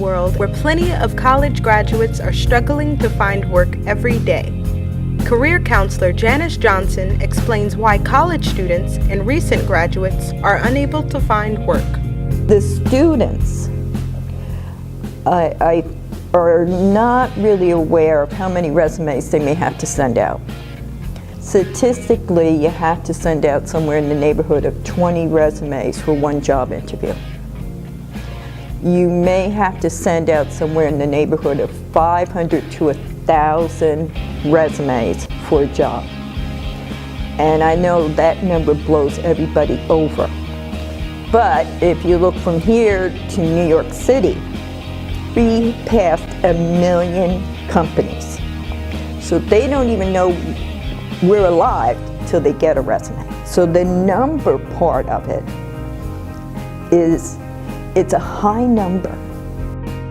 world where plenty of college graduates are struggling to find work every day. Career counselor Janice Johnson explains why college students and recent graduates are unable to find work. The students are not really aware of how many resumes they may have to send out. Statistically, you have to send out somewhere in the neighborhood of 20 resumes for one job interview. You may have to send out somewhere in the neighborhood of 500 to 1,000 resumes for a job. And I know that number blows everybody over. But if you look from here to New York City, we passed 1 million companies. So they don't even know we're alive till they get a resume. So the number part of it is, it's a high number.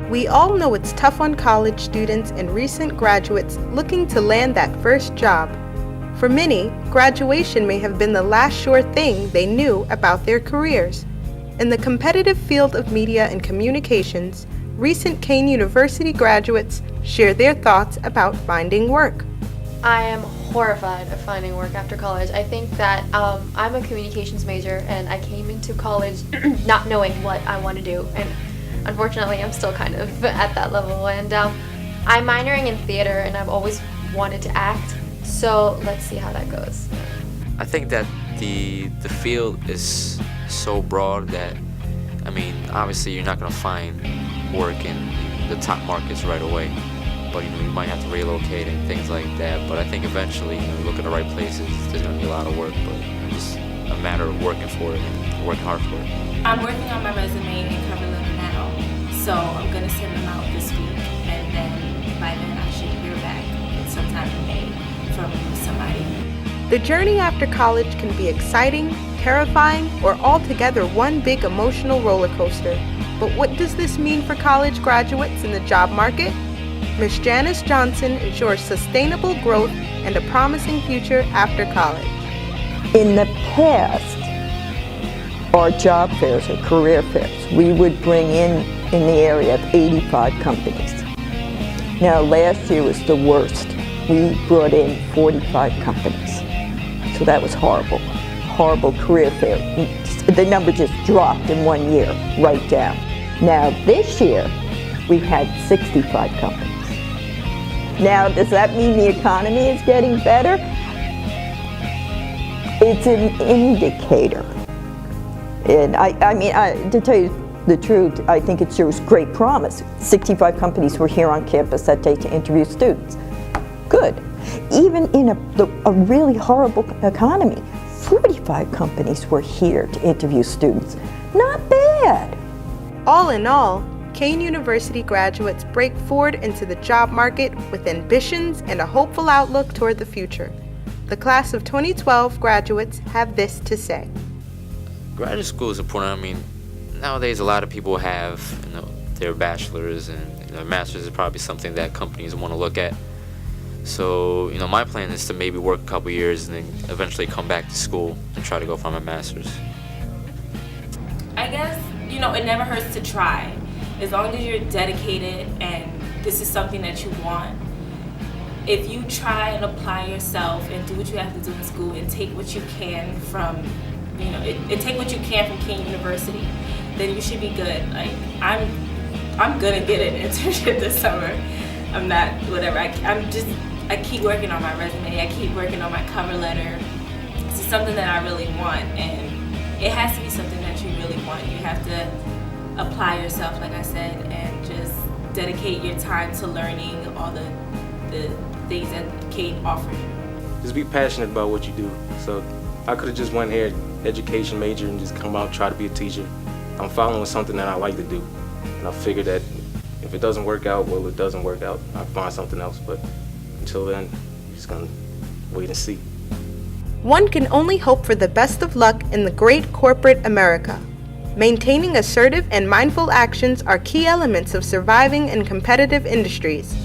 We all know it's tough on college students and recent graduates looking to land that first job. For many, graduation may have been the last sure thing they knew about their careers. In the competitive field of media and communications, recent Kean University graduates share their thoughts about finding work. I am horrified of finding work after college. I think that I'm a communications major and I came into college not knowing what I want to do, and unfortunately I'm still kind of at that level, and I'm minoring in theater and I've always wanted to act, so let's see how that goes. I think that the field is so broad that, I mean, obviously you're not going to find work in the top markets right away. But you might have to relocate and things like that. But I think eventually, you look at the right places, there's going to be a lot of work. But it's just a matter of working for it and working hard for it. I'm working on my resume and cover letter now, so I'm going to send them out this week, and then by then I should hear back sometime in May from somebody. The journey after college can be exciting, terrifying, or altogether one big emotional roller coaster. But what does this mean for college graduates in the job market? Ms. Janice Johnson ensures sustainable growth and a promising future after college. In the past, our job fairs or career fairs, we would bring in the area of 85 companies. Now last year was the worst. We brought in 45 companies. So that was horrible. Horrible career fair. The number just dropped in 1 year, right down. Now this year, we've had 65 companies. Now, does that mean the economy is getting better? It's an indicator. And I mean, to tell you the truth, I think it shows great promise. 65 companies were here on campus that day to interview students. Good. Even in a really horrible economy, 45 companies were here to interview students. Not bad. All in all, Kean University graduates break forward into the job market with ambitions and a hopeful outlook toward the future. The class of 2012 graduates have this to say. Graduate school is important. I mean, nowadays a lot of people have their bachelor's, and master's is probably something that companies want to look at. So, my plan is to maybe work a couple years and then eventually come back to school and try to go for my master's. I guess, it never hurts to try. As long as you're dedicated and this is something that you want, if you try and apply yourself and do what you have to do in school and take what you can from, take what you can from Kean University, then you should be good. Like, I'm gonna get an internship this summer. I'm not, whatever, I keep working on my resume, I keep working on my cover letter. This is something that I really want, and it has to be something that you really want. You have to apply yourself, like I said, and just dedicate your time to learning all the things that Kean offers you. Just be passionate about what you do. So I could have just went here, education major, and just come out, try to be a teacher. I'm following something that I like to do, and I figured that if it doesn't work out, well, it doesn't work out. I'll find something else, but until then, I'm just gonna wait and see. One can only hope for the best of luck in the great corporate America. Maintaining assertive and mindful actions are key elements of surviving in competitive industries.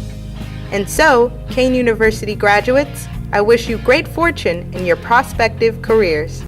And so, Kean University graduates, I wish you great fortune in your prospective careers.